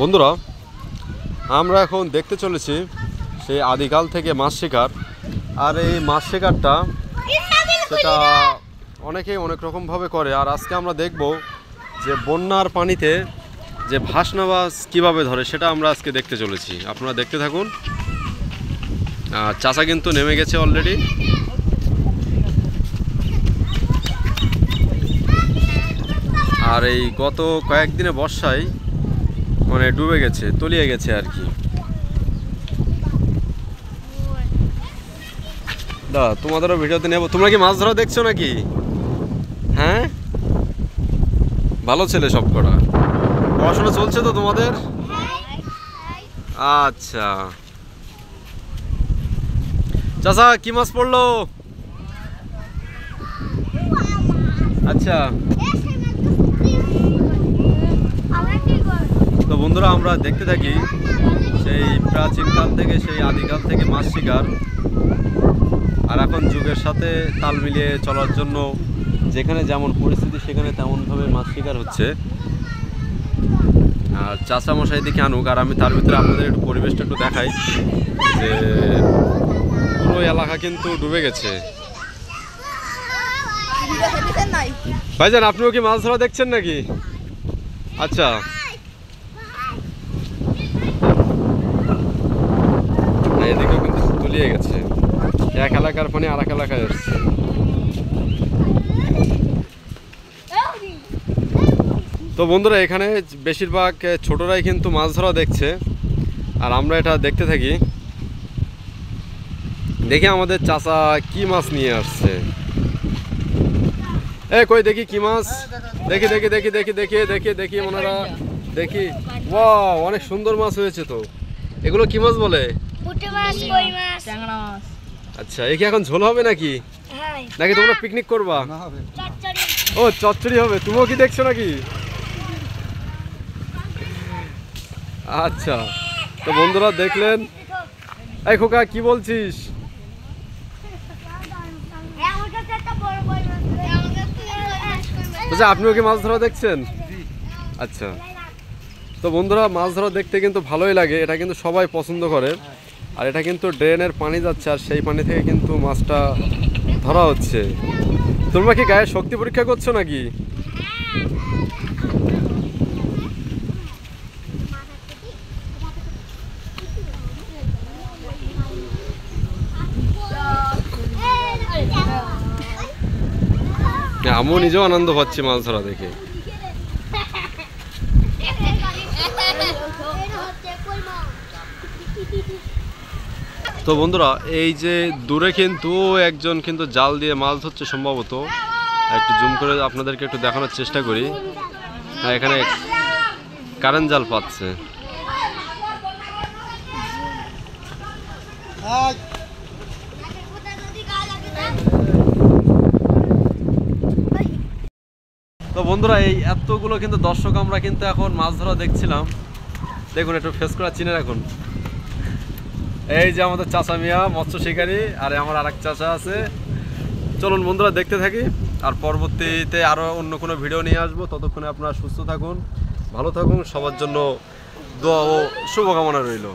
বন্ধুরা, আমরা এখন দেখতে চলেছি সেই আদিকাল থেকে মাছ শিকার। আর এই মাছ শিকারটা সেটা অনেকেই অনেক রকমভাবে করে। আর আজকে আমরা দেখব যে বন্যার পানিতে যে ভাসনা মাছ কীভাবে ধরে সেটা আমরা আজকে দেখতে চলেছি। আপনারা দেখতে থাকুন। আর চাচা কিন্তু নেমে গেছে অলরেডি। আর এই গত কয়েকদিনে বর্ষায় মানে ডুবে গেছে, তলিয়ে গেছে আর কি। দা তোমাদেরও ভিডিওতে নেব। তোমরা কি মাছ ধরা দেখছো নাকি? হ্যাঁ, ভালো ছেলে সব করা। পড়াশোনা চলছে তো তোমাদের? আচ্ছা চাচা, কি মাছ পড়লো? আচ্ছা, তো বন্ধুরা আমরা দেখতে থাকি সেই প্রাচীনকাল থেকে, সেই আদিকাল থেকে মাছ শিকার। আর এখন যুগের সাথে তাল মিলিয়ে চলার জন্য যেখানে যেমন পরিস্থিতি সেখানে তেমনভাবে মাছ শিকার হচ্ছে। আর চাচা মশাই দিকে আনুক, আর আমি তার ভিতরে আপনাদের একটু পরিবেশটা একটু দেখাই যে পুরো এলাকা কিন্তু ডুবে গেছে। ভাইজান, আপনিও কি মাছ ধরা দেখছেন নাকি? আচ্ছা, এদিকেও কিন্তু তলিয়ে গেছে। এক এলাকার পানি আর এক এলাকায় আসছে। তো বন্ধুরা, এখানে বেশিরভাগ ছোটরাই কিন্তু মাছ ধরা দেখছে, আর আমরা এটা দেখতে থাকি। দেখি আমাদের চাচা কি মাছ নিয়ে আসছে। কই দেখি কি মাছ। দেখি দেখি দেখি দেখি দেখি দেখি দেখি ওনারা দেখি। ওয়াও, অনেক সুন্দর মাছ হয়েছে তো। এগুলো কি মাছ বলে? আচ্ছা, এ কি এখন ঝোল হবে নাকি? নাকি তোমরা পিকনিক করবা? ও, চচ্চড়ি হবে। তুমিও কি দেখছো নাকি? আচ্ছা, তো বন্ধুরা দেখলেন। এই খোকা, কি বলছিস? আচ্ছা, আপনিও কি মাছ ধরা দেখছেন? আচ্ছা, তো বন্ধুরা মাছ ধরা দেখতে কিন্তু ভালোই লাগে। এটা কিন্তু সবাই পছন্দ করে। আর এটা কিন্তু ড্রেনের পানি যাচ্ছে, আর সেই পানি থেকে কিন্তু মাছটা ধরা হচ্ছে। তোমরা কি গায়ে শক্তি পরীক্ষা করছো নাকি? আমিও নিজেও আনন্দ পাচ্ছি মাছ ধরা দেখে। তো বন্ধুরা, এই যে দূরে কিন্তু একজন কিন্তু জাল দিয়ে মাছ ধরছে সম্ভবত। একটু জুম করে আপনাদেরকে একটু দেখানোর চেষ্টা করি। হ্যাঁ, এখানে কারেন্ট জাল পাচ্ছে। তো বন্ধুরা, এই এতগুলো কিন্তু দর্শক আমরা কিন্তু এখন মাছ ধরা দেখছিলাম। দেখুন, একটু ফেস করা চিনে রাখুন। এই যে আমাদের চাচা মিয়া মৎস্য শিকারী, আর আমার আরেক চাচা আছে। চলুন বন্ধুরা দেখতে থাকি, আর পরবর্তীতে আরও অন্য কোনো ভিডিও নিয়ে আসবো। ততক্ষণে আপনারা সুস্থ থাকুন, ভালো থাকুন। সবার জন্য দোয়া ও শুভকামনা রইল।